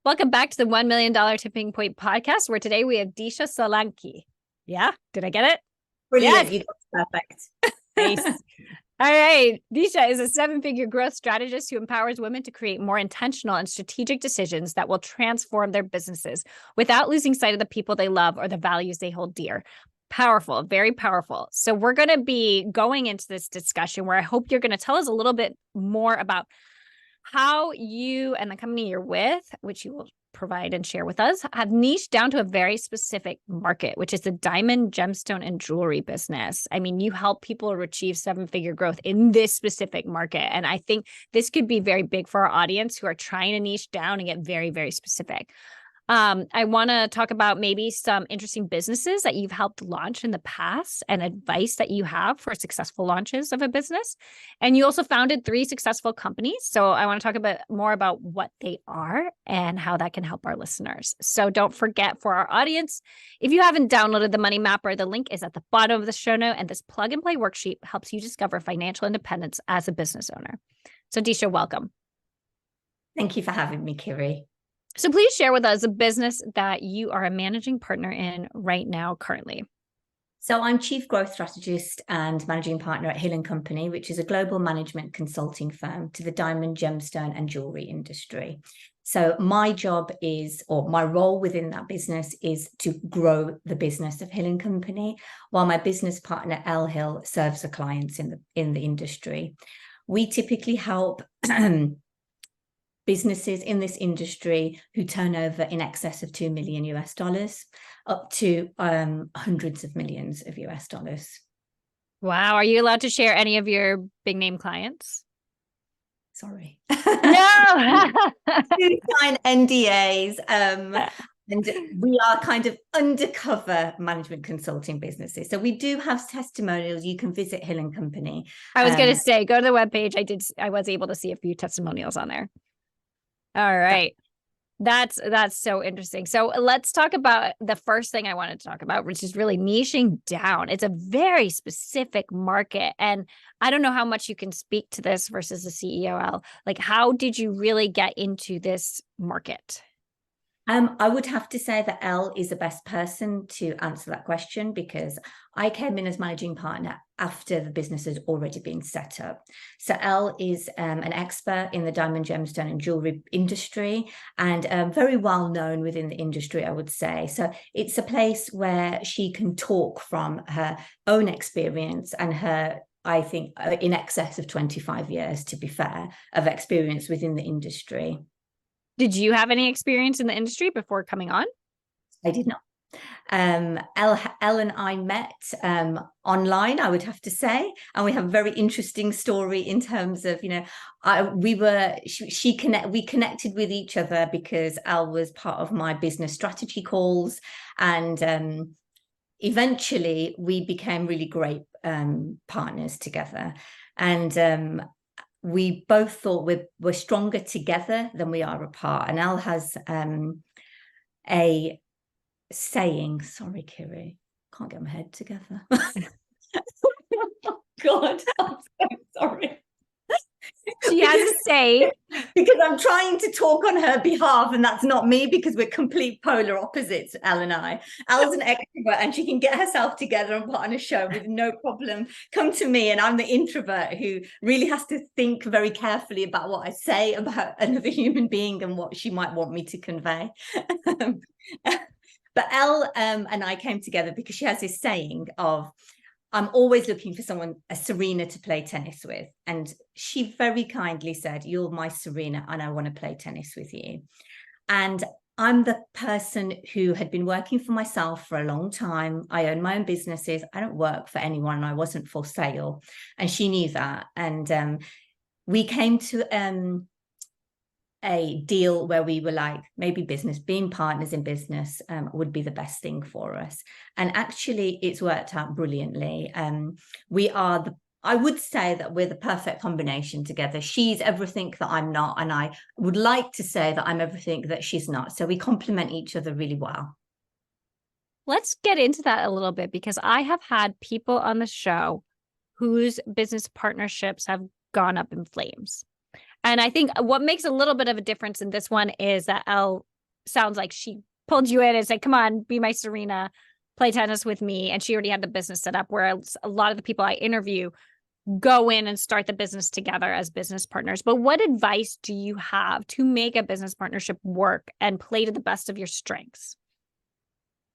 Welcome back to the $1 million Tipping Point podcast, where today we have Disha Solanki. Yeah? Did I get it? Brilliant. Yes. You got perfect. Nice. All right. Disha is a 7-figure growth strategist who empowers women to create more intentional and strategic decisions that will transform their businesses without losing sight of the people they love or the values they hold dear. Powerful, very powerful. So we're going to be going into this discussion where I hope you're going to tell us a little bit more about how you and the company you're with, which you will provide and share with us, have niched down to a very specific market, which is the diamond, gemstone, and jewelry business. I mean, you help people achieve 7-figure growth in this specific market. And I think this could be very big for our audience who are trying to niche down and get very, very specific. I want to talk about maybe some interesting businesses that you've helped launch in the past and advice that you have for successful launches of a business. And you also founded 3 successful companies. So I want to talk more about what they are and how that can help our listeners. So don't forget, for our audience, if you haven't downloaded the Money Mapper, the link is at the bottom of the show note. And this plug and play worksheet helps you discover financial independence as a business owner. So Disha, welcome. Thank you for having me, Kiri. So please share with us a business that you are a managing partner in right now, currently. So I'm Chief Growth Strategist and Managing Partner at Hill & Company, which is a global management consulting firm to the diamond, gemstone, and jewelry industry. So my job is, or my role within that business is to grow the business of Hill & Company, while my business partner, Elle Hill, serves the clients in the industry. We typically help businesses in this industry who turn over in excess of $2 million US, up to hundreds of millions of US dollars. Wow. Are you allowed to share any of your big name clients? Sorry. No. We sign NDAs. And we are kind of undercover management consulting businesses. So we do have testimonials. You can visit Hill & Company. I was going to say, go to the webpage. I was able to see a few testimonials on there. All right. That's so interesting. So let's talk about the first thing I wanted to talk about, which is really niching down. It's a very specific market. And I don't know how much you can speak to this versus the CEO. Like, how did you really get into this market? I would have to say that Elle is the best person to answer that question, because I came in as managing partner after the business has already been set up. So Elle is an expert in the diamond, gemstone, and jewelry industry, and very well known within the industry, I would say. So it's a place where she can talk from her own experience and her, I think, in excess of 25 years, to be fair, of experience within the industry. Did you have any experience in the industry before coming on? I did not. Elle and I met online, I would have to say, and we have a very interesting story in terms of, we connected with each other because Elle was part of my business strategy calls, and eventually we became really great partners together. And we both thought we're stronger together than we are apart. And Elle has a saying, sorry, Kiri, can't get my head together. Oh, God, I'm so sorry. She has a say. Because I'm trying to talk on her behalf, and that's not me, because we're complete polar opposites, Elle and I. Elle's an extrovert and she can get herself together and put on a show with no problem. Come to me, and I'm the introvert who really has to think very carefully about what I say about another human being and what she might want me to convey. But Elle and I came together because she has this saying of, I'm always looking for someone, a Serena, to play tennis with. And she very kindly said, you're my Serena and I want to play tennis with you. And I'm the person who had been working for myself for a long time. I own my own businesses. I don't work for anyone. I wasn't for sale. And she knew that. And we came to a deal where we were like, maybe being partners in business would be the best thing for us. And actually it's worked out brilliantly. I would say that we're the perfect combination together. She's everything that I'm not, and I would like to say that I'm everything that she's not. So we complement each other really well. Let's get into that a little bit, because I have had people on the show whose business partnerships have gone up in flames. And I think what makes a little bit of a difference in this one is that Elle sounds like she pulled you in and said, come on, be my Serena, play tennis with me. And she already had the business set up, whereas a lot of the people I interview go in and start the business together as business partners. But what advice do you have to make a business partnership work and play to the best of your strengths?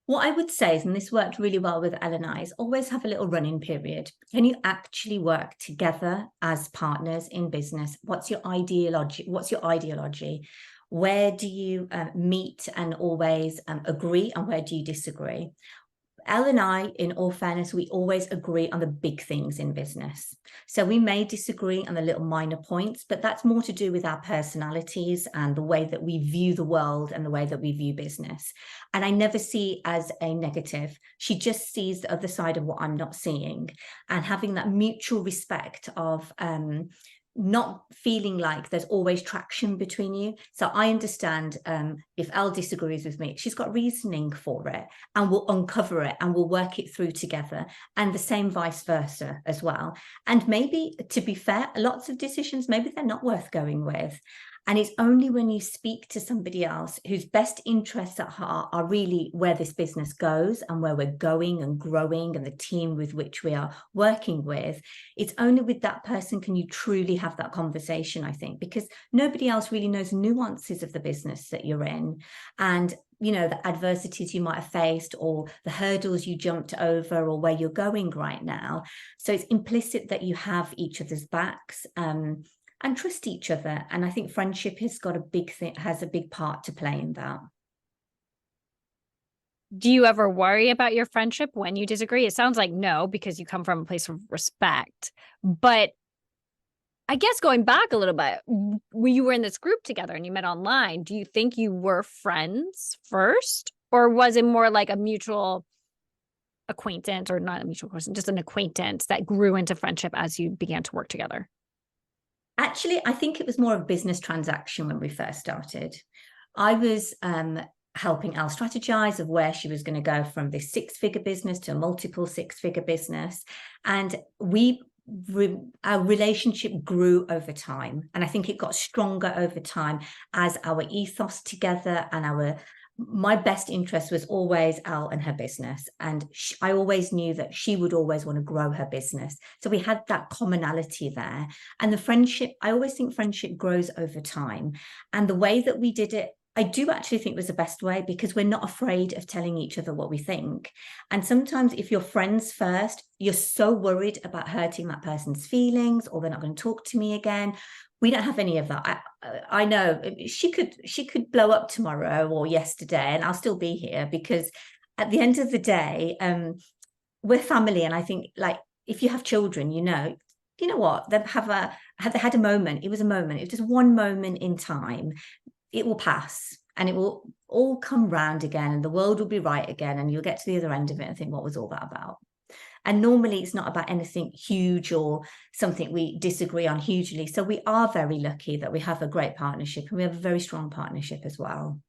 What I would say is, and this worked really well with Elle and I, is always have a little run-in period. Can you actually work together as partners in business? What's your ideology? Where do you meet and always agree, and where do you disagree? Elle and I, in all fairness, we always agree on the big things in business. So we may disagree on the little minor points, but that's more to do with our personalities and the way that we view the world and the way that we view business. And I never see it as a negative. She just sees the other side of what I'm not seeing, and having that mutual respect of not feeling like there's always traction between you. So I understand if Elle disagrees with me, she's got reasoning for it, and we'll uncover it and we'll work it through together, and the same vice versa as well. And maybe, to be fair, lots of decisions, maybe they're not worth going with. And it's only when you speak to somebody else whose best interests at heart are really where this business goes and where we're going and growing, and the team with which we are working with, it's only with that person can you truly have that conversation, I think, because nobody else really knows nuances of the business that you're in, and the adversities you might have faced, or the hurdles you jumped over, or where you're going right now. So it's implicit that you have each other's backs, and trust each other. And I think friendship has a big part to play in that. Do you ever worry about your friendship when you disagree? It sounds like no, because you come from a place of respect. But I guess going back a little bit, when you were in this group together and you met online, do you think you were friends first? Or was it more like a mutual acquaintance, or not a mutual person, just an acquaintance that grew into friendship as you began to work together? Actually, I think it was more of a business transaction when we first started. I was helping Elle strategize of where she was going to go from this six-figure business to a multiple six-figure business. And our relationship grew over time. And I think it got stronger over time as our ethos together, and my best interest was always Elle and her business. And I always knew that she would always want to grow her business. So we had that commonality there. And the friendship, I always think friendship grows over time. And the way that we did it, I do actually think was the best way, because we're not afraid of telling each other what we think. And sometimes if you're friends first, you're so worried about hurting that person's feelings, or they're not going to talk to me again. We don't have any of that. I know she could blow up tomorrow or yesterday, and I'll still be here, because at the end of the day, we're family. And I think, like, if you have children, you know what, they had a moment. It was a moment. It was just one moment in time. It will pass, and it will all come round again, and the world will be right again, and you'll get to the other end of it and think, what was all that about? And normally it's not about anything huge or something we disagree on hugely. So we are very lucky that we have a great partnership, and we have a very strong partnership as well.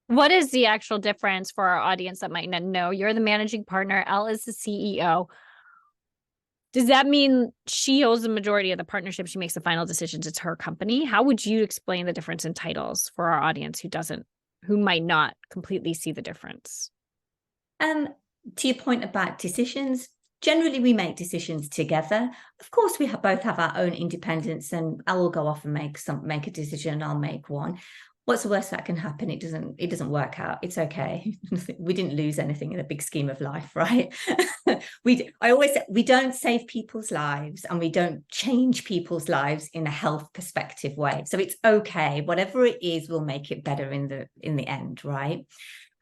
What is the actual difference for our audience that might not know? You're the managing partner, Elle is the CEO. Does that mean she owns the majority of the partnership? She makes the final decisions. It's her company. How would you explain the difference in titles for our audience who might not completely see the difference? To your point about decisions, generally we make decisions together. Of course, we both have our own independence, and I will go off and make a decision, and I'll make one. What's the worst that can happen? It doesn't work out. It's okay. We didn't lose anything in the big scheme of life, right? I always say we don't save people's lives, and we don't change people's lives in a health perspective way. So it's okay. Whatever it is, we'll make it better in the end, right?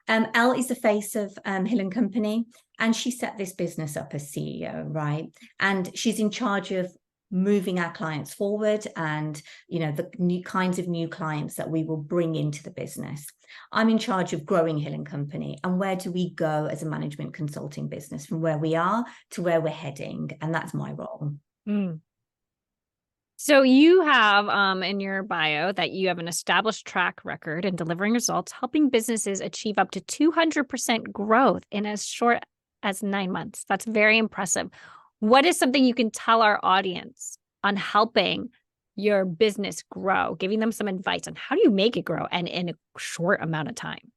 Elle is the face of Hill & Company, and she set this business up as CEO, right? And she's in charge of moving our clients forward, and the new kinds of new clients that we will bring into the business. I'm in charge of growing Hill & Company, and where do we go as a management consulting business from where we are to where we're heading, and that's my role. So you have in your bio that you have an established track record in delivering results, helping businesses achieve up to 200% growth in as short as 9 months. That's very impressive. What is something you can tell our audience on helping your business grow, giving them some advice on how do you make it grow and in a short amount of time?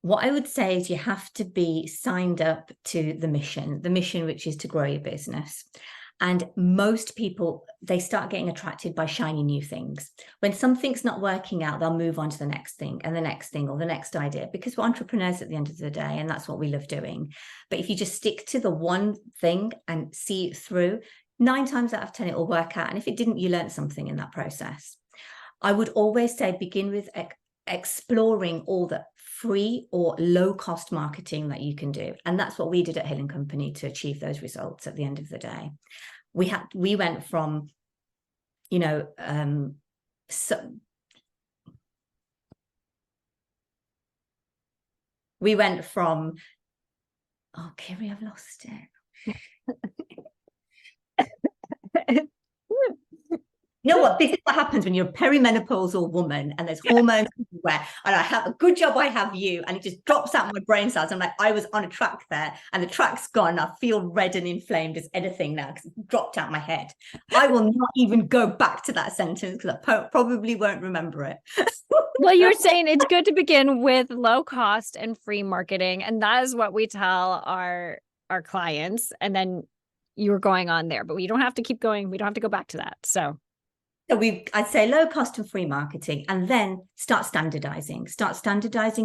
What I would say is you have to be signed up to the mission, which is to grow your business. And most people, they start getting attracted by shiny new things. When something's not working out, they'll move on to the next thing and the next thing or the next idea, because we're entrepreneurs at the end of the day, and that's what we love doing. But if you just stick to the one thing and see it through, 9 times out of 10, it will work out. And if it didn't, you learned something in that process. I would always say begin with exploring all the free or low cost marketing that you can do. And that's what we did at Hill & Company to achieve those results at the end of the day. We went from, we went from, oh, Kiri, I've lost it. You know what? This is what happens when you're a perimenopausal woman and there's hormones everywhere. And I have a good job I have you, and it just drops out my brain cells. I'm like, I was on a track there and the track's gone. I feel red and inflamed as anything now because it dropped out my head. I will not even go back to that sentence because I probably won't remember it. Well, you're saying it's good to begin with low cost and free marketing. And that is what we tell our clients. And then you were going on there, but we don't have to keep going. We don't have to go back to that. So I'd say low cost and free marketing, and then start standardizing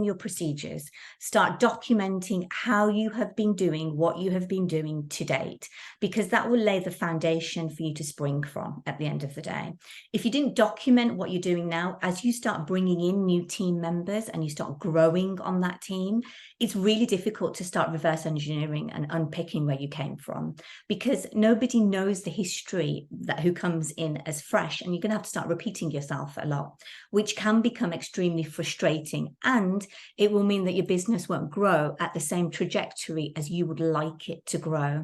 your procedures, start documenting how you have been doing what you have been doing to date, because that will lay the foundation for you to spring from at the end of the day. If you didn't document what you're doing now, as you start bringing in new team members and you start growing on that team, it's really difficult to start reverse engineering and unpicking where you came from, because nobody knows the history that who comes in as fresh, and you're going to have to start repeating yourself a lot, which can become extremely frustrating, and it will mean that your business won't grow at the same trajectory as you would like it to grow.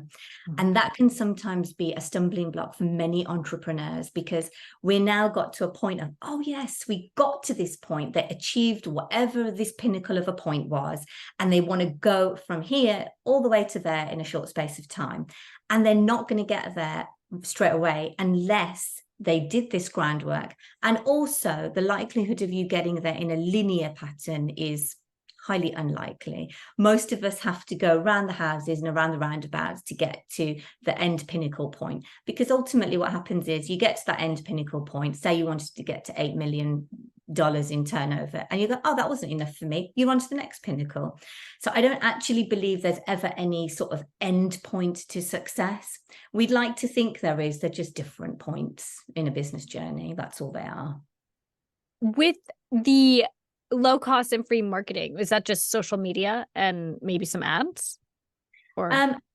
And that can sometimes be a stumbling block for many entrepreneurs, because we're now got to a point of, oh yes, we got to this point, they achieved whatever this pinnacle of a point was, and they want to go from here all the way to there in a short space of time. And they're not going to get there straight away unless they did this groundwork. And also the likelihood of you getting there in a linear pattern is highly unlikely. Most of us have to go around the houses and around the roundabouts to get to the end pinnacle point, because ultimately what happens is you get to that end pinnacle point, say you wanted to get to $8 million in turnover, and you go, oh, that wasn't enough for me, you're on to the next pinnacle. So I don't actually believe there's ever any sort of end point to success. We'd like to think there is. They're just different points in a business journey. That's all they are. With the low cost and free marketing, is that just social media and maybe some ads? Or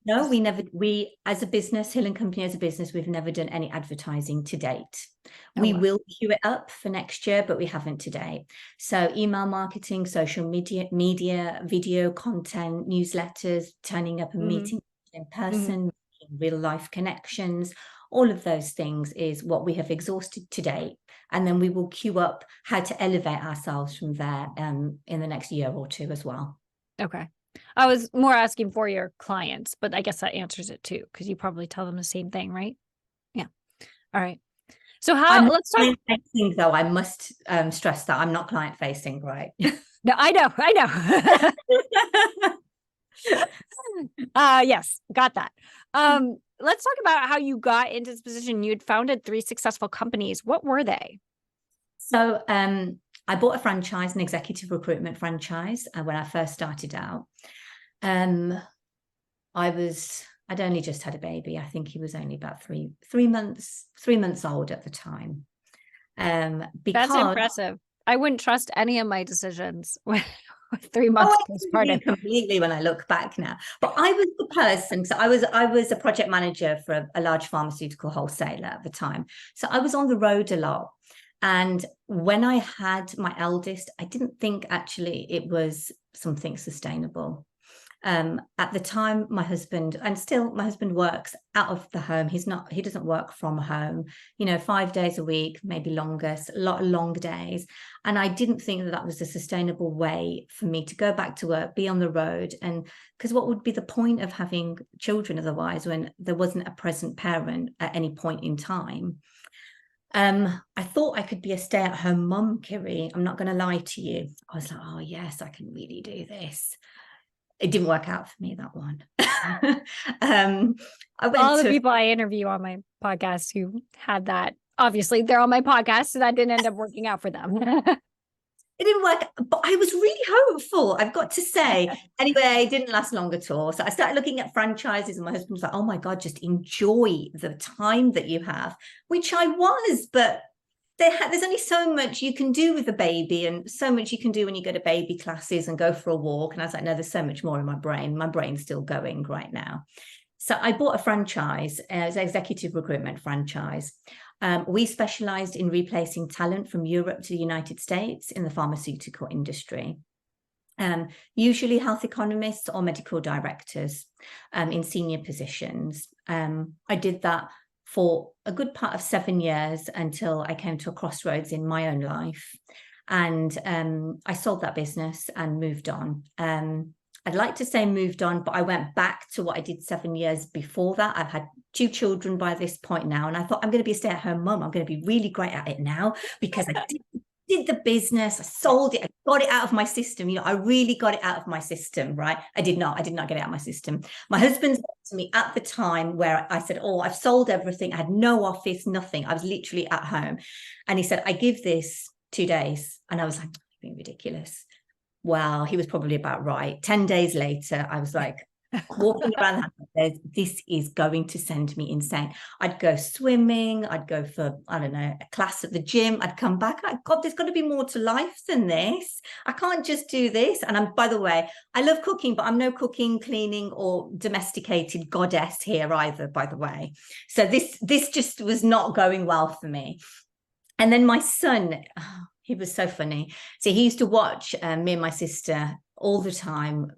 no, we as a business, Hill & Company as a business, we've never done any advertising to date. We will queue it up for next year, but we haven't today. So email marketing, social media, video content, newsletters, turning up and meeting in person, real life connections, all of those things is what we have exhausted to date. And then we will queue up how to elevate ourselves from there in the next year or two as well. Okay. I was more asking for your clients, but I guess that answers it too, because you probably tell them the same thing, right? Yeah. All right. So let's talk. Facing, though, I must stress that I'm not client facing, right? No, I know. Yes, got that. Let's talk about how you got into this position. You had founded 3 successful companies. What were they? So I bought a franchise, an executive recruitment franchise, when I first started out. I'd only just had a baby. I think he was only about three months old at the time. That's impressive. I wouldn't trust any of my decisions with 3 months postpartum. Completely when I look back now. But I was the person. So I was a project manager for a large pharmaceutical wholesaler at the time. So I was on the road a lot. And when I had my eldest, I didn't think actually it was something sustainable. At the time, my husband works out of the home. He doesn't work from home, 5 days a week, maybe longer, a lot of long days. And I didn't think that was a sustainable way for me to go back to work, be on the road. And because what would be the point of having children otherwise when there wasn't a present parent at any point in time? I thought I could be a stay-at-home mum, Kiri. I'm not going to lie to you. I was like, oh yes, I can really do this. It didn't work out for me, that one. I went All the to people I interview on my podcast who had that, obviously they're on my podcast, so that didn't end up working out for them. it didn't work, but I was really hopeful, I've got to say. Anyway, it didn't last long at all. So I started looking at franchises, and my husband was like, oh my God, just enjoy the time that you have, which I was, but there's only so much you can do with a baby, and so much you can do when you go to baby classes and go for a walk. And I was like, no, there's so much more in my brain. My brain's still going right now. So I bought a franchise, it was an executive recruitment franchise. We specialized in replacing talent from Europe to the United States in the pharmaceutical industry. Usually health economists or medical directors in senior positions. I did that for a good part of 7 years until I came to a crossroads in my own life. And I sold that business and moved on. I'd like to say moved on, but I went back to what I did 7 years before that. I've had 2 children by this point now. And I thought, I'm going to be a stay-at-home mum. I'm going to be really great at it now, because I did the business, I sold it, I got it out of my system. I really got it out of my system, right? I did not get it out of my system. My husband said to me at the time, where I said, oh, I've sold everything. I had no office, nothing. I was literally at home. And he said, I give this 2 days. And I was like, being ridiculous. Well, he was probably about right. 10 days later, I was like, walking around the house, this is going to send me insane. I'd go swimming, I'd go for, I don't know, a class at the gym, I'd come back, God, there's got to be more to life than this. I can't just do this. And by the way, I love cooking, but I'm no cooking, cleaning, or domesticated goddess here either, by the way. So this just was not going well for me. And then my son, he was so funny. So he used to watch me and my sister all the time,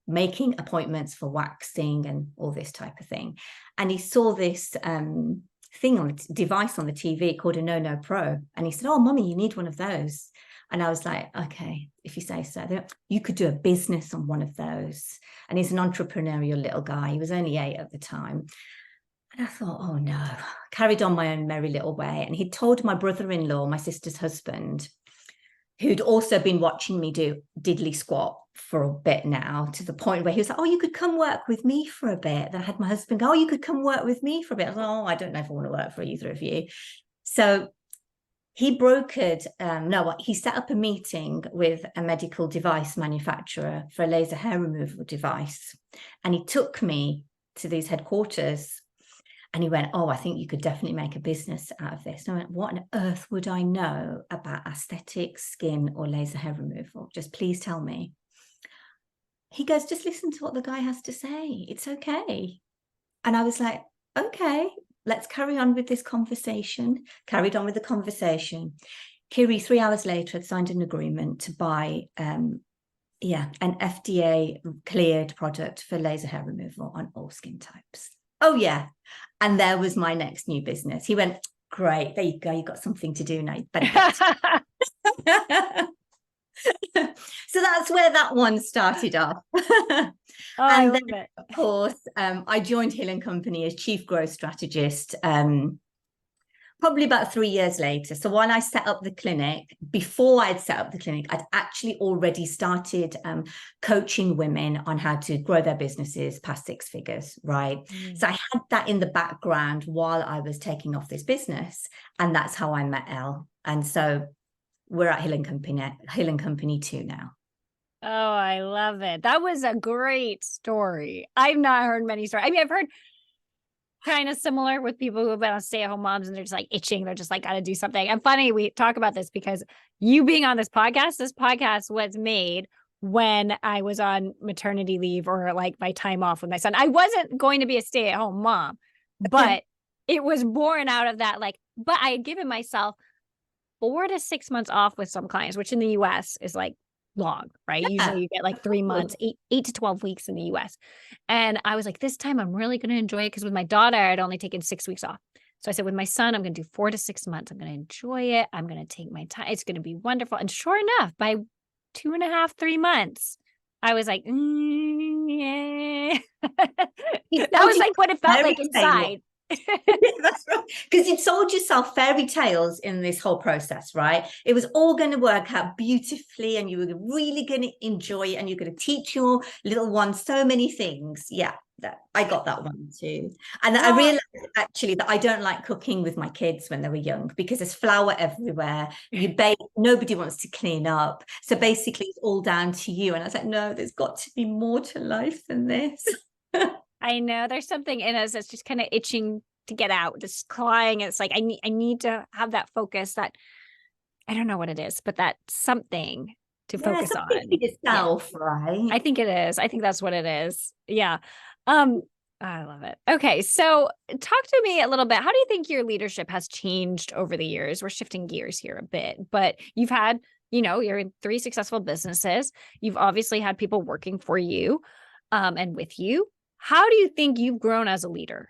making appointments for waxing and all this type of thing. And he saw this thing on the device on the TV called a No Pro. And he said, oh, Mummy, you need one of those. And I was like, okay, if you say so. You could do a business on one of those. And he's an entrepreneurial little guy. He was only 8 at the time. And I thought, oh no, carried on my own merry little way. And he told my brother-in-law, my sister's husband, who'd also been watching me do diddly squat for a bit now, to the point where he was like, oh, you could come work with me for a bit. Then I had my husband go, oh, you could come work with me for a bit. I was like, oh, I don't know if I want to work for either of you. So he he set up a meeting with a medical device manufacturer for a laser hair removal device. And he took me to these headquarters. And he went, oh, I think you could definitely make a business out of this. And I went, what on earth would I know about aesthetics, skin, or laser hair removal? Just please tell me. He goes, just listen to what the guy has to say. It's okay. And I was like, okay, let's carry on with this conversation. Carried on with the conversation. Kiri, 3 hours later, had signed an agreement to buy an FDA cleared product for laser hair removal on all skin types. Oh, yeah. And there was my next new business. He went, great, there you go. You got something to do now. You better get So that's where that one started off. And then, of course, I joined Hill & Company as Chief Growth Strategist probably about 3 years later. So while I set up the clinic, before I'd set up the clinic, I'd actually already started coaching women on how to grow their businesses past 6 figures, right? So I had that in the background while I was taking off this business. And that's how I met Elle. And so we're at Hill & Company 2 now. Oh, I love it. That was a great story. I've not heard many stories. I mean, I've heard kind of similar with people who have been on stay-at-home moms and they're just like itching. They're just like, got to do something. And funny, we talk about this because you being on this podcast was made when I was on maternity leave or like my time off with my son. I wasn't going to be a stay-at-home mom, but it was born out of that. But I had given myself 4 to 6 months off with some clients, which in the US is like long, right? Yeah. Usually you get like 3 months, 8 to 12 weeks in the US. And I was like, this time I'm really going to enjoy it, because with my daughter, I'd only taken 6 weeks off. So I said, with my son, I'm going to do 4 to 6 months. I'm going to enjoy it. I'm going to take my time. It's going to be wonderful. And sure enough, by 2.5, 3 months, I was like, yeah. That was like what it felt like inside. That's right. Because you sold yourself fairy tales in this whole process, right? It was all going to work out beautifully and you were really going to enjoy it and you're going to teach your little one so many things. Yeah, I got that one too. And I realized actually that I don't like cooking with my kids when they were young because there's flour everywhere. You bake, nobody wants to clean up. So basically it's all down to you. And I was like, no, there's got to be more to life than this. I know there's something in us that's just kind of itching to get out, just clawing. It's like, I need to have that focus, that I don't know what it is, but that something to focus on. For yourself, right? I think it is. I think that's what it is. Yeah. I love it. Okay. So talk to me a little bit. How do you think your leadership has changed over the years? We're shifting gears here a bit, but you've had, you're in 3 successful businesses. You've obviously had people working for you, and with you. How do you think you've grown as a leader?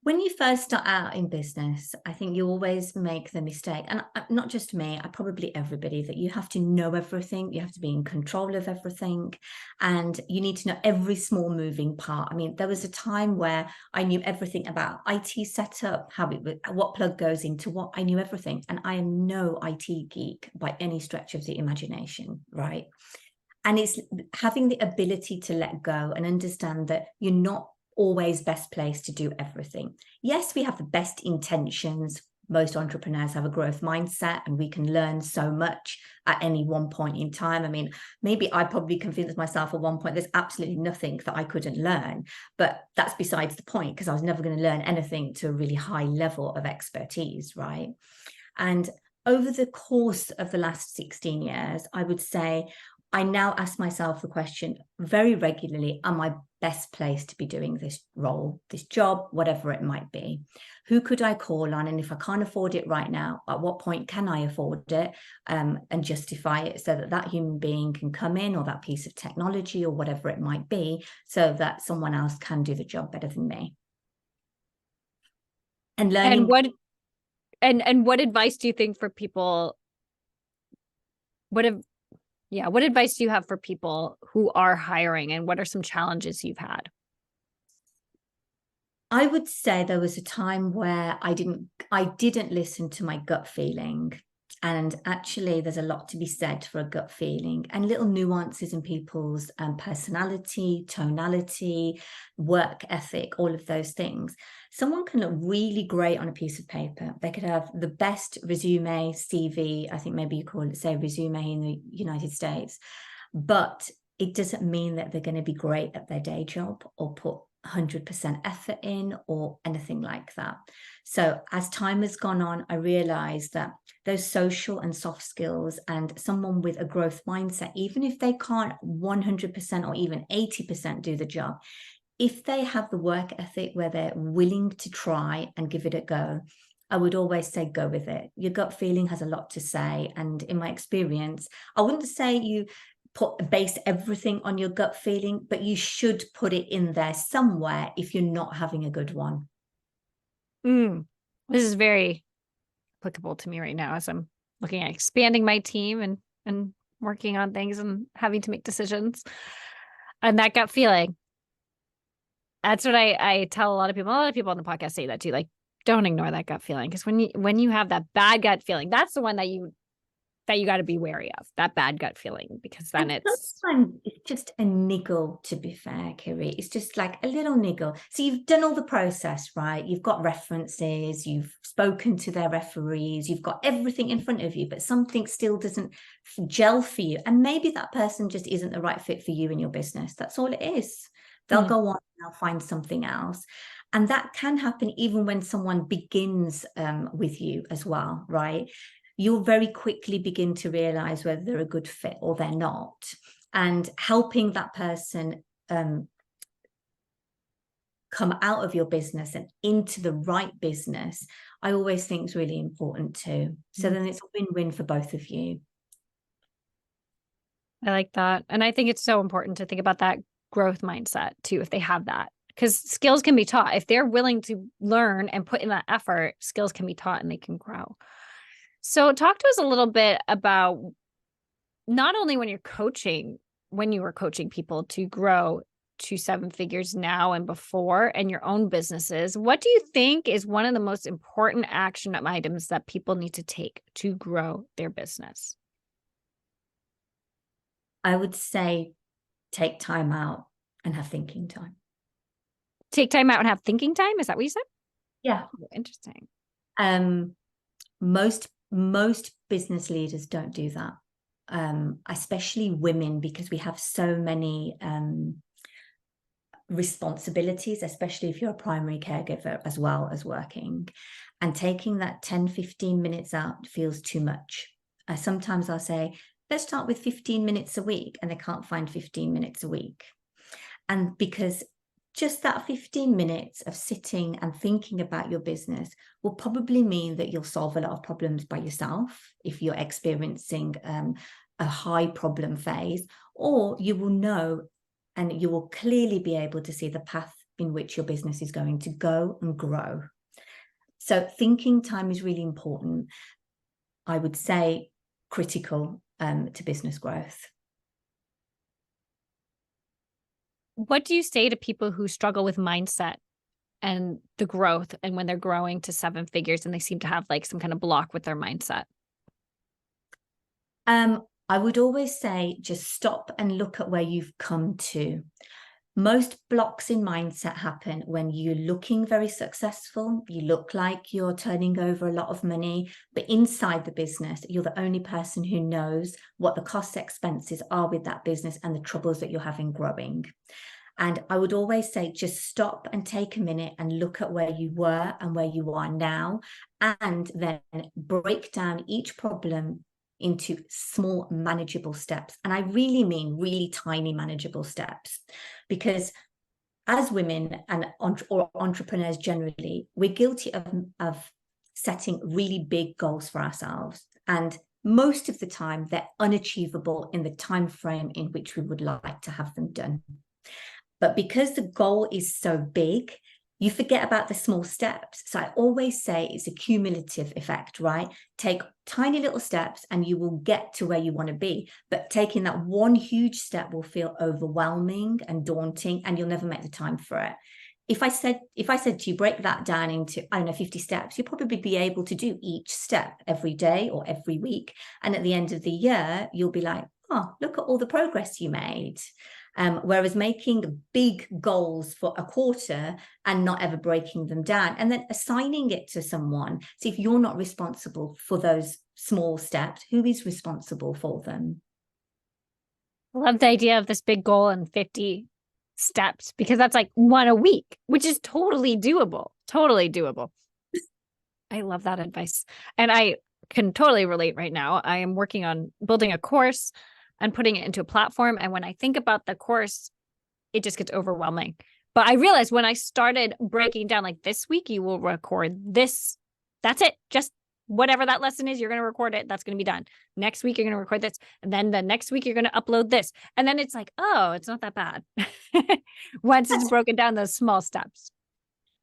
When you first start out in business, I think you always make the mistake, and not just me, probably everybody, that you have to know everything. You have to be in control of everything, and you need to know every small moving part. I mean, there was a time where I knew everything about IT setup, what plug goes into what. I knew everything, and I am no IT geek by any stretch of the imagination, right? And it's having the ability to let go and understand that you're not always best placed to do everything. Yes, we have the best intentions. Most entrepreneurs have a growth mindset and we can learn so much at any one point in time. I mean, maybe I probably convinced myself at one point there's absolutely nothing that I couldn't learn, but that's besides the point because I was never going to learn anything to a really high level of expertise, right? And over the course of the last 16 years, I would say I now ask myself the question very regularly, am I best placed to be doing this role, this job, whatever it might be? Who could I call on? And if I can't afford it right now, at what point can I afford it, and justify it so that that human being can come in, or that piece of technology or whatever it might be, so that someone else can do the job better than me? And learning. And what advice do you think for people? What advice do you have for people who are hiring, and what are some challenges you've had? I would say there was a time where I didn't listen to my gut feeling. And actually, there's a lot to be said for a gut feeling and little nuances in people's personality, tonality, work ethic, all of those things. Someone can look really great on a piece of paper. They could have the best resume, CV, I think maybe you call it, say, resume in the United States. But it doesn't mean that they're going to be great at their day job or put 100% effort in or anything like that. So as time has gone on, I realized that those social and soft skills and someone with a growth mindset, even if they can't 100% or even 80% do the job, if they have the work ethic where they're willing to try and give it a go, I would always say go with it. Your gut feeling has a lot to say. And in my experience, I wouldn't say you base everything on your gut feeling, but you should put it in there somewhere if you're not having a good one. This is very applicable to me right now as I'm looking at expanding my team and working on things and having to make decisions. And that gut feeling, that's what I tell a lot of people. A lot of people on the podcast say that too. Like, don't ignore that gut feeling, because when you have that bad gut feeling, that's the one that you got to be wary of, that bad gut feeling, because then sometimes it's just a niggle, to be fair, Kiri. It's just like a little niggle. So you've done all the process, right? You've got references, you've spoken to their referees, you've got everything in front of you, but something still doesn't gel for you. And maybe that person just isn't the right fit for you in your business. That's all it is. They'll go on and they'll find something else. And that can happen even when someone begins with you as well, right? You'll very quickly begin to realize whether they're a good fit or they're not. And helping that person come out of your business and into the right business, I always think is really important too. So then it's a win-win for both of you. I like that. And I think it's so important to think about that growth mindset too, if they have that, because skills can be taught. If they're willing to learn and put in that effort, skills can be taught and they can grow. So talk to us a little bit about not only when you were coaching people to grow, to seven figures now and before and your own businesses, what do you think is one of the most important action items that people need to take to grow their business? I would say take time out and have thinking time. Take time out and have thinking time? Is that what you said? Yeah. Oh, interesting. Most business leaders don't do that, especially women, because we have so many responsibilities, especially if you're a primary caregiver as well as working. And taking that 10, 15 minutes out feels too much. Sometimes I'll say, let's start with 15 minutes a week, and they can't find 15 minutes a week. And because just that 15 minutes of sitting and thinking about your business will probably mean that you'll solve a lot of problems by yourself if you're experiencing a high problem phase, or you will know and you will clearly be able to see the path in which your business is going to go and grow. So thinking time is really important. I would say critical to business growth. What do you say to people who struggle with mindset and the growth, and when they're growing to seven figures and they seem to have like some kind of block with their mindset? I would always say just stop and look at where you've come to. Most blocks in mindset happen when you're looking very successful. You look like you're turning over a lot of money, but inside the business, you're the only person who knows what the cost expenses are with that business and the troubles that you're having growing. And I would always say, just stop and take a minute and look at where you were and where you are now, and then break down each problem into small manageable steps. And I really mean really tiny manageable steps, because as women and or entrepreneurs generally, we're guilty of setting really big goals for ourselves. And most of the time they're unachievable in the time frame in which we would like to have them done. But because the goal is so big, you forget about the small steps. So I always say it's a cumulative effect, right? Take tiny little steps and you will get to where you want to be. But taking that one huge step will feel overwhelming and daunting, and you'll never make the time for it. If I said to you, break that down into, 50 steps, you'll probably be able to do each step every day or every week. And at the end of the year, you'll be like, oh, look at all the progress you made. Whereas making big goals for a quarter and not ever breaking them down and then assigning it to someone. So if you're not responsible for those small steps, who is responsible for them? I love the idea of this big goal and 50 steps, because that's like one a week, which is totally doable. Totally doable. I love that advice. And I can totally relate right now. I am working on building a course and putting it into a platform. And when I think about the course, it just gets overwhelming. But I realized when I started breaking down, like, this week you will record this. That's it. Just whatever that lesson is, you're going to record it. That's going to be done. Next week, you're going to record this. And then the next week, you're going to upload this. And then it's like, oh, it's not that bad. Once it's broken down, those small steps.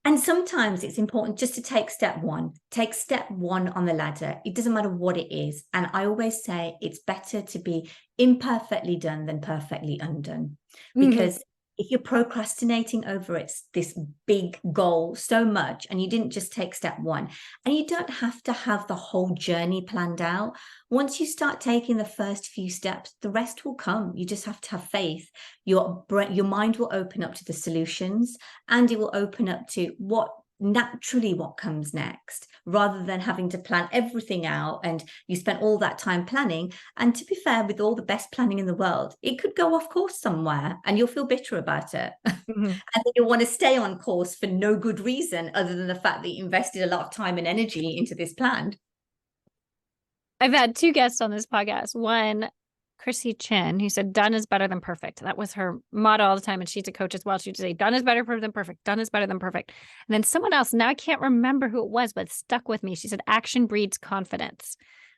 And sometimes it's important just to take step one on the ladder. It doesn't matter what it is. And I always say it's better to be imperfectly done than perfectly undone. Because if you're procrastinating over this big goal so much, and you didn't just take step one, and you don't have to have the whole journey planned out. Once you start taking the first few steps, the rest will come. You just have to have faith. Your mind will open up to the solutions, and it will open up to what comes next, rather than having to plan everything out and you spent all that time planning. And to be fair, with all the best planning in the world, it could go off course somewhere and you'll feel bitter about it. And then you'll want to stay on course for no good reason other than the fact that you invested a lot of time and energy into this plan. I've had two guests on this podcast. One, Chrissy Chin, who said done is better than perfect. That was her motto all the time. And she's a coach as well. She would say, done is better than perfect. Done is better than perfect. And then someone else, now I can't remember who it was, but it stuck with me. She said, action breeds confidence.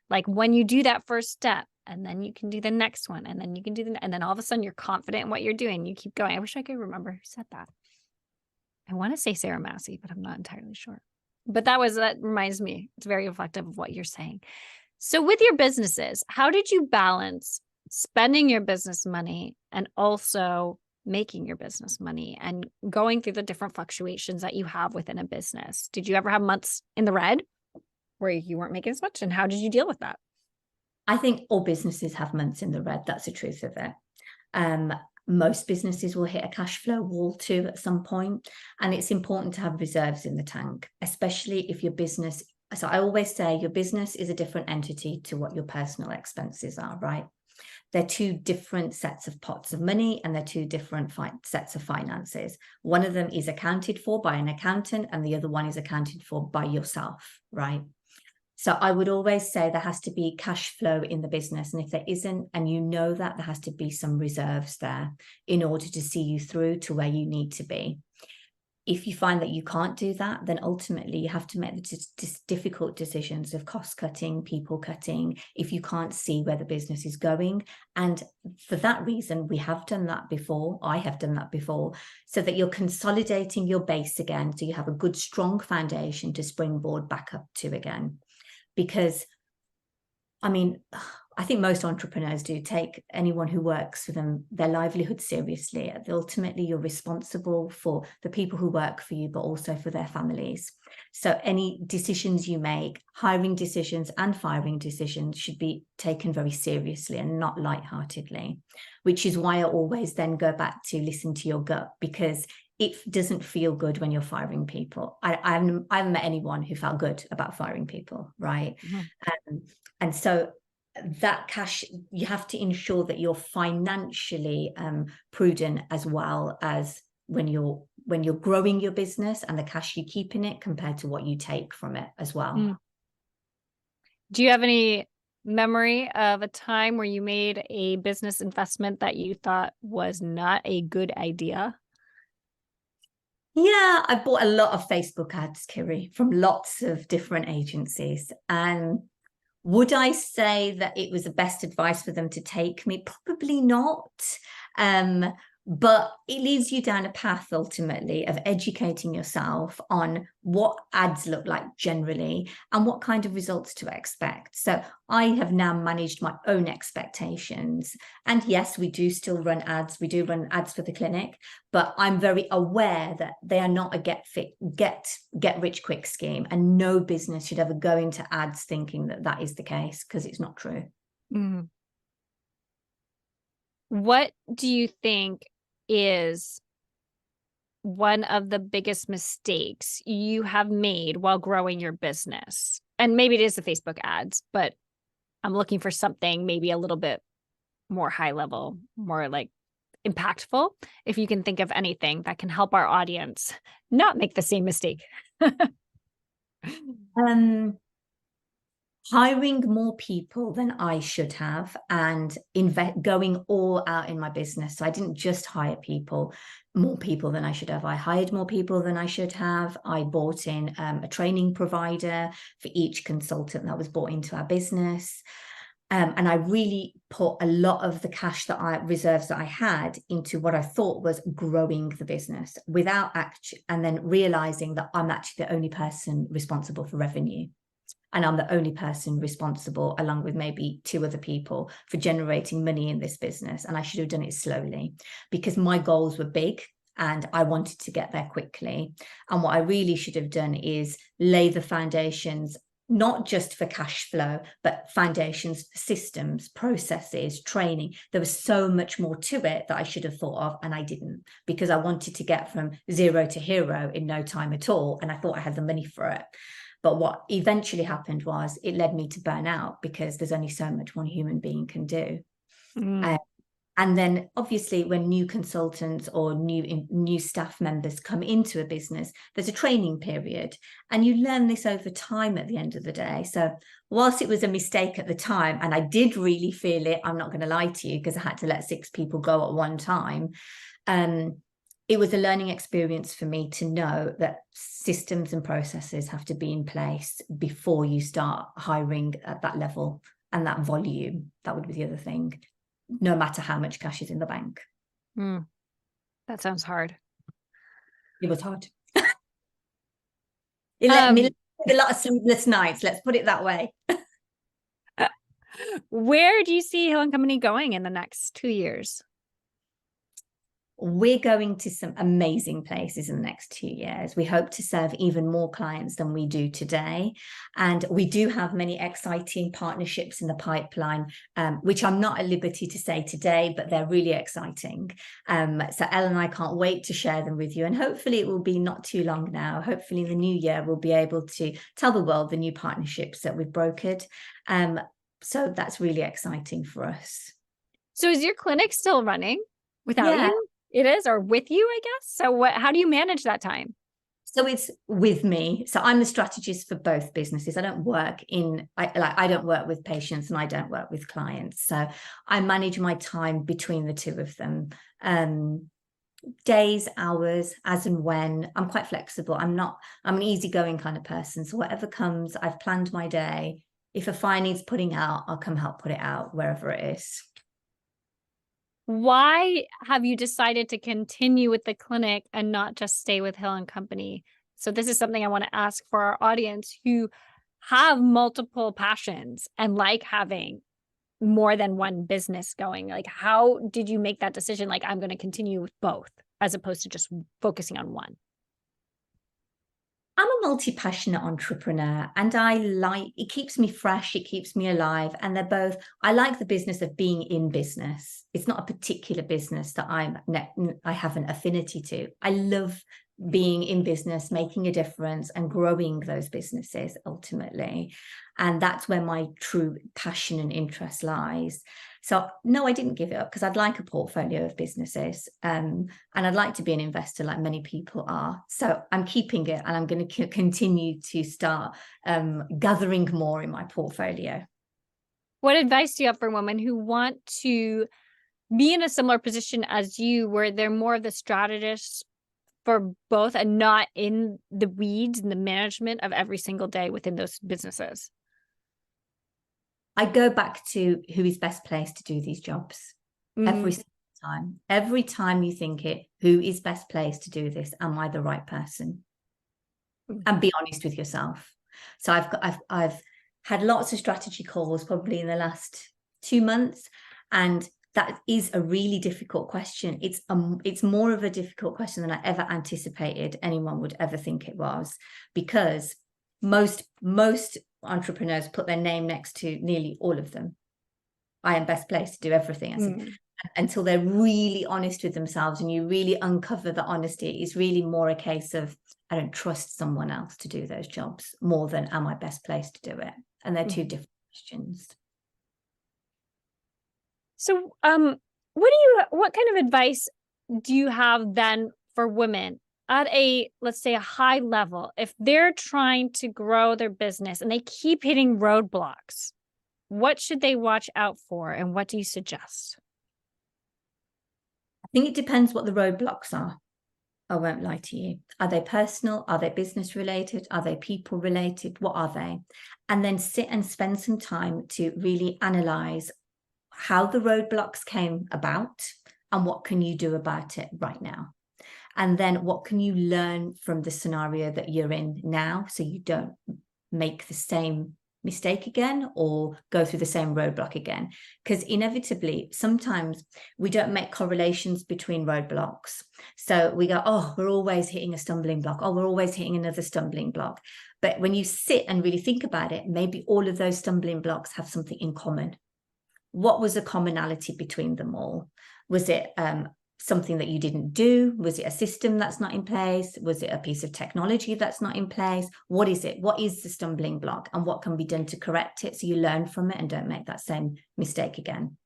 Like, when you do that first step, and then you can do the next one, and then you can do and then all of a sudden you're confident in what you're doing. You keep going. I wish I could remember who said that. I want to say Sarah Massey, but I'm not entirely sure. But that reminds me. It's very reflective of what you're saying. So with your businesses, how did you balance spending your business money and also making your business money and going through the different fluctuations that you have within a business? Did you ever have months in the red where you weren't making as much? And how did you deal with that? I think all businesses have months in the red. That's the truth of it. Most businesses will hit a cash flow wall too at some point. And it's important to have reserves in the tank, especially if your business. So I always say your business is a different entity to what your personal expenses are, right? They're two different sets of pots of money, and they're two different sets of finances. One of them is accounted for by an accountant, and the other one is accounted for by yourself, right? So I would always say there has to be cash flow in the business. And if there isn't, and you know that, there has to be some reserves there in order to see you through to where you need to be. If you find that you can't do that, then ultimately you have to make the difficult decisions of cost cutting, people cutting, if you can't see where the business is going. And for that reason, we have done that before. I have done that before, so that you're consolidating your base again. So you have a good, strong foundation to springboard back up to again. Because, I mean, I think most entrepreneurs do take anyone who works for them, their livelihood, seriously. Ultimately, you're responsible for the people who work for you, but also for their families. So any decisions you make, hiring decisions and firing decisions, should be taken very seriously and not lightheartedly, which is why I always then go back to listen to your gut, because it doesn't feel good when you're firing people. I haven't met anyone who felt good about firing people, right? Mm-hmm. And so that cash, you have to ensure that you're financially prudent, as well as when you're growing your business, and the cash you keep in it compared to what you take from it as well. Mm. Do you have any memory of a time where you made a business investment that you thought was not a good idea? Yeah, I bought a lot of Facebook ads, Kiri, from lots of different agencies. And would I say that it was the best advice for them to take me? Probably not. But it leads you down a path ultimately of educating yourself on what ads look like generally and what kind of results to expect. So I have now managed my own expectations. And yes, we do still run ads. We do run ads for the clinic, but I'm very aware that they are not a get rich quick scheme. And no business should ever go into ads thinking that that is the case, because it's not true. Mm. What do you think is one of the biggest mistakes you have made while growing your business? And maybe it is the Facebook ads, but I'm looking for something maybe a little bit more high level, more like impactful. If you can think of anything that can help our audience not make the same mistake. Hiring more people than I should have, and going all out in my business. So I didn't just hire more people than I should have. I hired more people than I should have. I bought in a training provider for each consultant that was brought into our business. And I really put a lot of the cash reserves that I had into what I thought was growing the business, and then realizing that I'm actually the only person responsible for revenue. And I'm the only person responsible, along with maybe 2 other people, for generating money in this business. And I should have done it slowly, because my goals were big and I wanted to get there quickly. And what I really should have done is lay the foundations, not just for cash flow, but foundations for systems, processes, training. There was so much more to it that I should have thought of, and I didn't, because I wanted to get from 0 to hero in no time at all. And I thought I had the money for it. But what eventually happened was it led me to burn out, because there's only so much one human being can do. And then obviously when new consultants or new staff members come into a business, there's a training period, and you learn this over time at the end of the day. So whilst it was a mistake at the time, and I did really feel it, I'm not going to lie to you, because I had to let 6 people go at one time. It was a learning experience for me to know that systems and processes have to be in place before you start hiring at that level and that volume. That would be the other thing, no matter how much cash is in the bank. That sounds hard. It was hard. It let me live a lot of sleepless nights, let's put it that way. Where do you see Hill & Company going in the next 2 years? we're going to some amazing places in the next 2 years. We hope to serve even more clients than we do today. And we do have many exciting partnerships in the pipeline, which I'm not at liberty to say today, but they're really exciting. So Elle and I can't wait to share them with you. And hopefully it will be not too long now. Hopefully in the new year, we'll be able to tell the world the new partnerships that we've brokered. So that's really exciting for us. So is your clinic still running without you? It is, or with you, I guess. So how do you manage that time? So it's with me. So I'm the strategist for both businesses. I don't work I don't work with patients and I don't work with clients. So I manage my time between the two of them. Days, hours, as and when. I'm quite flexible. I'm an easygoing kind of person. So whatever comes, I've planned my day. If a fire needs putting out, I'll come help put it out wherever it is. Why have you decided to continue with the clinic and not just stay with Hill & Company? So this is something I want to ask for our audience who have multiple passions and like having more than one business going. Like, how did you make that decision? Like, I'm going to continue with both as opposed to just focusing on one. I'm a multi-passionate entrepreneur and it keeps me fresh, it keeps me alive. And I like the business of being in business. It's not a particular business that I have an affinity to. I love being in business, making a difference and growing those businesses ultimately. And that's where my true passion and interest lies. So no, I didn't give it up because I'd like a portfolio of businesses and I'd like to be an investor like many people are. So I'm keeping it and I'm going to continue to start gathering more in my portfolio. What advice do you have for women who want to be in a similar position as you, where they're more of the strategists for both and not in the weeds and the management of every single day within those businesses? I go back to who is best placed to do these jobs every single time. Every time you think it, who is best placed to do this? Am I the right person? And be honest with yourself. So I've had lots of strategy calls probably in the last 2 months, and that is a really difficult question. It's more of a difficult question than I ever anticipated anyone would ever think it was, because most entrepreneurs put their name next to nearly all of them. I am best placed to do everything. Until they're really honest with themselves and you really uncover the honesty, it's really more a case of, I don't trust someone else to do those jobs more than am I best placed to do it? And they're two different questions. So what kind of advice do you have then for women at let's say a high level, if they're trying to grow their business and they keep hitting roadblocks? What should they watch out for and what do you suggest? I think it depends what the roadblocks are. I won't lie to you. Are they personal? Are they business related? Are they people related? What are they? And then sit and spend some time to really analyze how the roadblocks came about and what can you do about it right now? And then what can you learn from the scenario that you're in now so you don't make the same mistake again or go through the same roadblock again? Because inevitably, sometimes we don't make correlations between roadblocks. So we go, oh, we're always hitting a stumbling block. Oh, we're always hitting another stumbling block. But when you sit and really think about it, maybe all of those stumbling blocks have something in common. What was a commonality between them all? Was it something that you didn't do? Was it a system that's not in place? Was it a piece of technology that's not in place? What is it? What is the stumbling block and what can be done to correct it so you learn from it and don't make that same mistake again?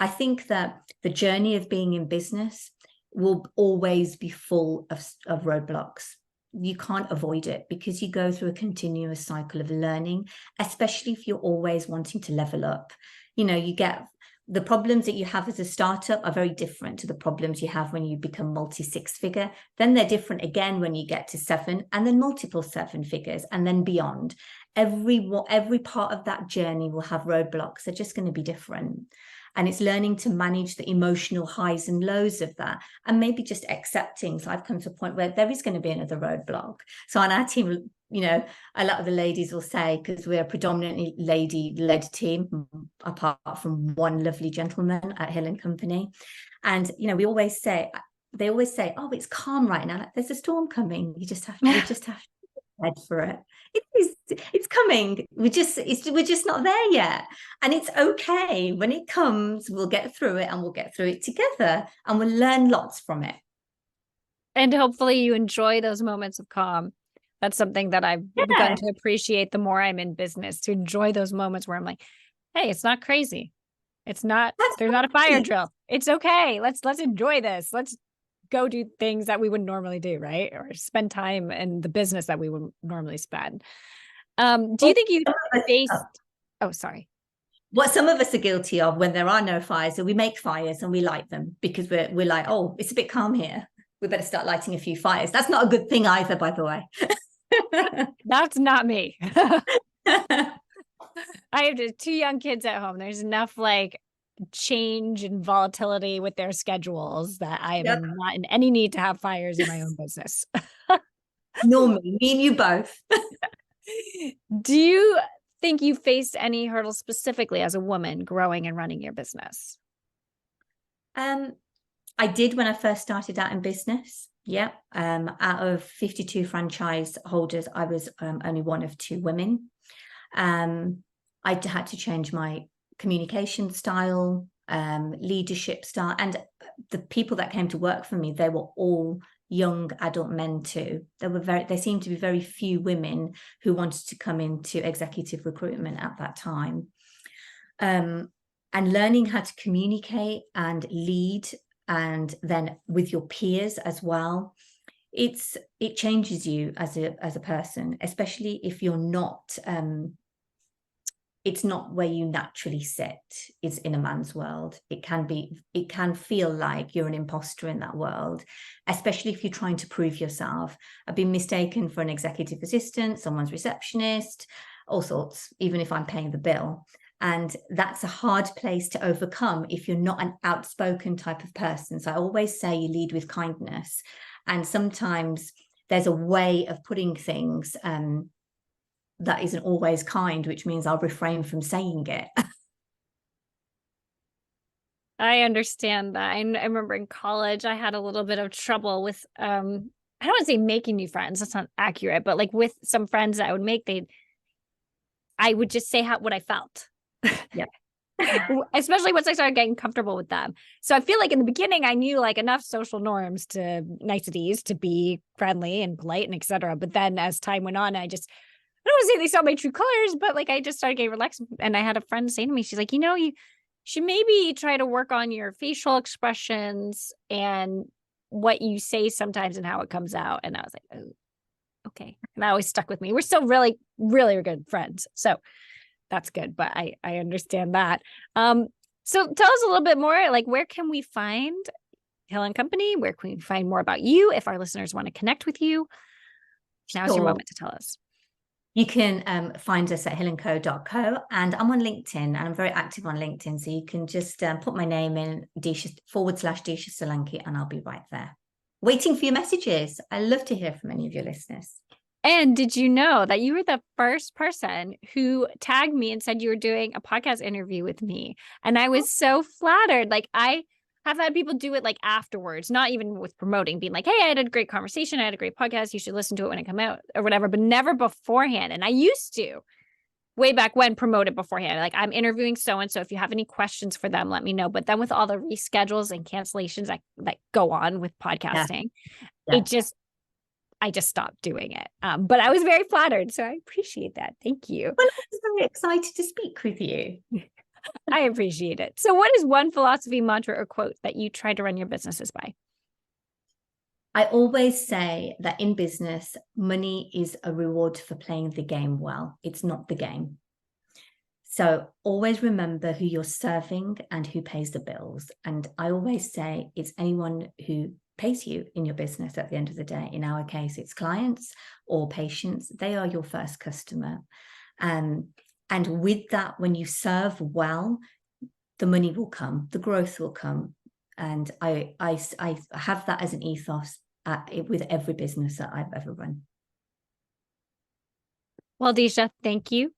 I think that the journey of being in business will always be full of roadblocks. You can't avoid it because you go through a continuous cycle of learning, especially if you're always wanting to level up. You know, you get the problems that you have as a startup are very different to the problems you have when you become multi-six figure. Then they're different again when you get to 7 and then multiple 7 figures and then beyond. Every part of that journey will have roadblocks. They're just going to be different. And it's learning to manage the emotional highs and lows of that and maybe just accepting. So I've come to a point where there is going to be another roadblock. So on our team, you know, a lot of the ladies will say, because we're a predominantly lady-led team, apart from one lovely gentleman at Hill & Company. And, you know, we always say, they always say, oh, it's calm right now. Like, there's a storm coming. You just have to head for it. It's coming. We're just not there yet. And it's okay. When it comes, we'll get through it, and we'll get through it together, and we'll learn lots from it. And hopefully you enjoy those moments of calm. That's something that I've begun to appreciate the more I'm in business, to enjoy those moments where I'm like, hey, it's not crazy. There's not a fire drill. It's okay. Let's enjoy this. Let's go do things that we wouldn't normally do, right? Or spend time in the business that we would normally spend. Do you think you faced, oh, sorry. What some of us are guilty of when there are no fires, so we make fires and we light them because we're like, oh, it's a bit calm here. We better start lighting a few fires. That's not a good thing either, by the way. That's not me. I have 2 young kids at home. There's enough like change and volatility with their schedules that I am not in any need to have fires in my own business. Normally, me and you both. Do you think you faced any hurdles specifically as a woman growing and running your business? I did when I first started out in business. Yeah. Out of 52 franchise holders, I was only one of 2 women. I had to change my communication style, leadership style, and the people that came to work for me, they were all young adult men too. There seemed to be very few women who wanted to come into executive recruitment at that time. And learning how to communicate and lead, and then with your peers as well, it changes you as a person, especially if you're not it's not where you naturally sit, is in a man's world. It can feel like you're an imposter in that world, especially if you're trying to prove yourself. I've been mistaken for an executive assistant, someone's receptionist, all sorts, even if I'm paying the bill. And that's a hard place to overcome if you're not an outspoken type of person. So I always say you lead with kindness. And sometimes there's a way of putting things that isn't always kind, which means I'll refrain from saying it. I understand that. I remember in college, I had a little bit of trouble with, I don't want to say making new friends. That's not accurate, but like with some friends that I would make, I would just say what I felt. Yeah. Especially once I started getting comfortable with them. So I feel like in the beginning, I knew like enough social norms to niceties to be friendly and polite and etc. But then as time went on, I don't want to say they saw my true colors, but like I just started getting relaxed. And I had a friend say to me, she's like, you should maybe try to work on your facial expressions and what you say sometimes and how it comes out. And I was like, oh, okay. And that always stuck with me. We're still really, really good friends. So that's good. But I understand that. So tell us a little bit more, like, where can we find Hill & Company? Where can we find more about you if our listeners want to connect with you? Now's your moment to tell us. You can find us at hillandco.co, and I'm on LinkedIn, and I'm very active on LinkedIn. So you can just put my name in Disha /Disha Solanki, and I'll be right there waiting for your messages. I love to hear from any of your listeners. And did you know that you were the first person who tagged me and said you were doing a podcast interview with me? And I was so flattered. Like, I have had people do it like afterwards, not even with promoting, being like, hey, I had a great conversation. I had a great podcast. You should listen to it when it comes out or whatever, but never beforehand. And I used to way back when promote it beforehand. Like, I'm interviewing so-and-so. If you have any questions for them, let me know. But then with all the reschedules and cancellations that go on with podcasting, I just stopped doing it. But I was very flattered. So I appreciate that. Thank you. Well, I was very excited to speak with you. I appreciate it. So what is one philosophy, mantra, or quote that you try to run your businesses by? I always say that in business, money is a reward for playing the game well. It's not the game. So always remember who you're serving and who pays the bills. And I always say it's anyone who pays you in your business at the end of the day. In our case, it's clients or patients. They are your first customer. And with that, when you serve well, the money will come, the growth will come. And I have that as an ethos with every business that I've ever run. Well, Disha, thank you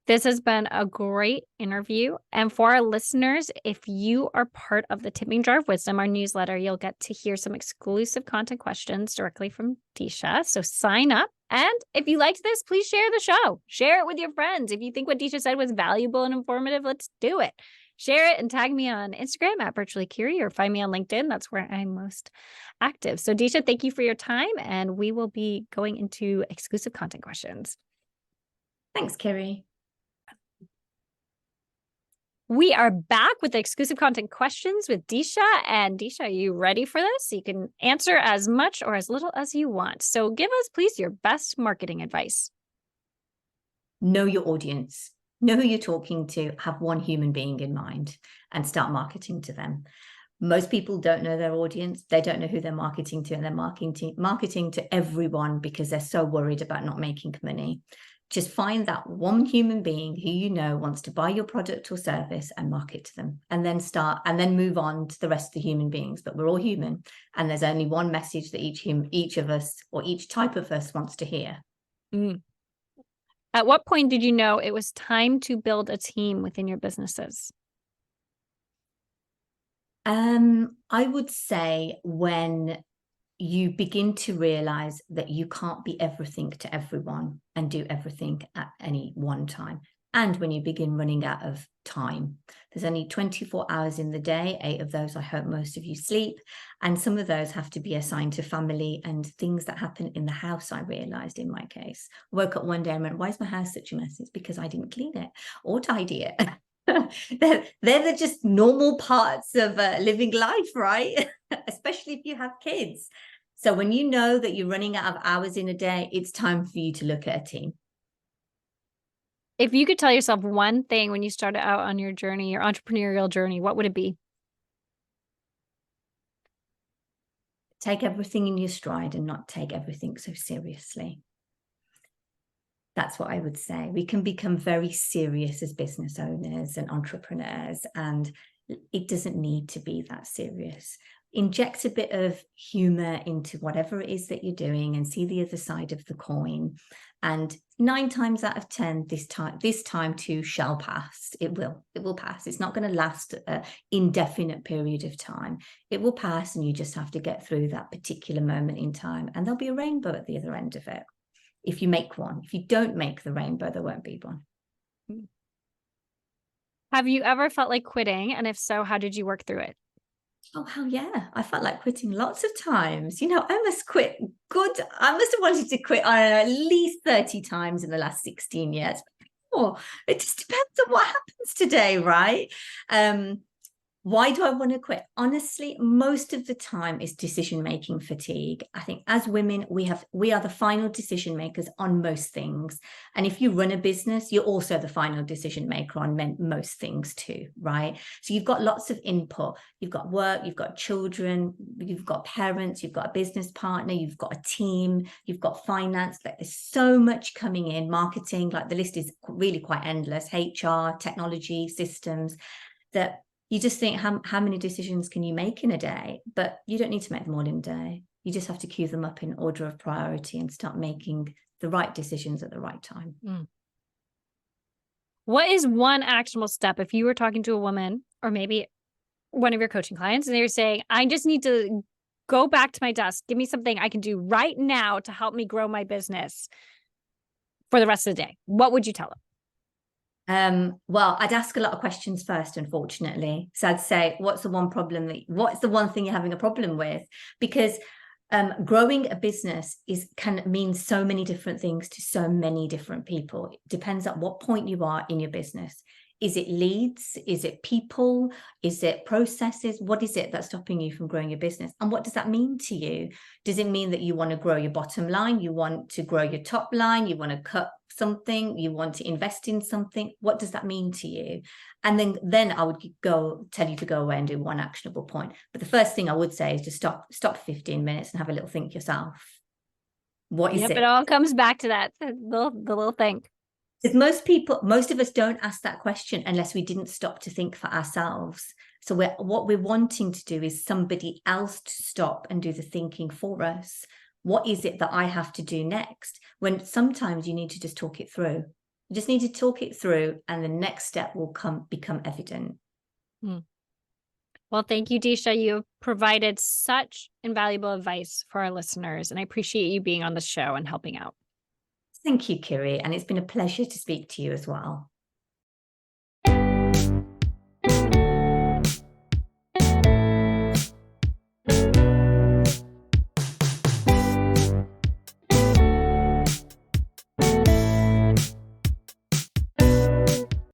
This has been a great interview. And for our listeners, if you are part of the Tipping Jar of Wisdom, our newsletter, you'll get to hear some exclusive content questions directly from Disha. So sign up. And if you liked this, please share the show. Share it with your friends. If you think what Disha said was valuable and informative, let's do it. Share it and tag me on Instagram at Virtually Curie, or find me on LinkedIn. That's where I'm most active. So Disha, thank you for your time. And we will be going into exclusive content questions. Thanks, Curie. We are back with the exclusive content questions with Disha. And Disha, are you ready for this? You can answer as much or as little as you want. So give us, please, your best marketing advice. Know your audience. Know who you're talking to. Have one human being in mind and start marketing to them. Most people don't know their audience. They don't know who they're marketing to, and they're marketing to everyone because they're so worried about not making money. Just find that one human being who you know wants to buy your product or service and market to them, and then move on to the rest of the human beings. But we're all human, and there's only one message that each of us, or each type of us, wants to hear. At what point did you know it was time to build a team within your businesses? I would say when you begin to realize that you can't be everything to everyone and do everything at any one time. And when you begin running out of time, there's only 24 hours in the day. 8 of those, I hope most of you sleep. And some of those have to be assigned to family and things that happen in the house. I realized in my case, I woke up one day and went, why is my house such a mess? It's because I didn't clean it or tidy it. they're just normal parts of living life, right? Especially if you have kids. So when you know that you're running out of hours in a day, it's time for you to look at a team. If you could tell yourself one thing when you started out on your journey, your entrepreneurial journey, what would it be? Take everything in your stride and not take everything so seriously. That's what I would say. We can become very serious as business owners and entrepreneurs, and it doesn't need to be that serious. Inject a bit of humor into whatever it is that you're doing and see the other side of the coin. And 9 times out of 10, this time too shall pass. It will pass. It's not going to last an indefinite period of time. It will pass, and you just have to get through that particular moment in time, and there'll be a rainbow at the other end of it. If you make one. If you don't make the rainbow, there won't be one. Have you ever felt like quitting? And if so, how did you work through it? Oh, hell yeah. I felt like quitting lots of times. I must quit I must have wanted to quit, I don't know, at least 30 times in the last 16 years. Oh, it just depends on what happens today, right? Why do I want to quit? Honestly, most of the time is decision-making fatigue. I think as women, we are the final decision makers on most things. And if you run a business, you're also the final decision maker on most things too, right? So you've got lots of input. You've got work, you've got children, you've got parents, you've got a business partner, you've got a team, you've got finance. Like, there's so much coming in, marketing, like the list is really quite endless, HR, technology, systems, that you just think, how many decisions can you make in a day? But you don't need to make them all in a day. You just have to queue them up in order of priority and start making the right decisions at the right time. What is one actionable step if you were talking to a woman, or maybe one of your coaching clients, and they were saying, I just need to go back to my desk. Give me something I can do right now to help me grow my business for the rest of the day. What would you tell them? Well, I'd ask a lot of questions first, unfortunately. So I'd say, what's the one thing you're having a problem with? Because growing a business can mean so many different things to so many different people. It depends at what point you are in your business. Is it leads? Is it people? Is it processes? What is it that's stopping you from growing your business? And what does that mean to you? Does it mean that you want to grow your bottom line? You want to grow your top line? You want to cut something? You want to invest in something? What does that mean to you? And then I would tell you to go away and do one actionable point. But the first thing I would say is just stop 15 minutes and have a little think yourself. What is it? It all comes back to that, the little thing. Because most of us don't ask that question unless we didn't stop to think for ourselves. So what we're wanting to do is somebody else to stop and do the thinking for us. What is it that I have to do next? When sometimes you need to just talk it through. You just need to talk it through, and the next step will become evident. Well, thank you, Disha. You have provided such invaluable advice for our listeners, and I appreciate you being on the show and helping out. Thank you, Kiri, and it's been a pleasure to speak to you as well.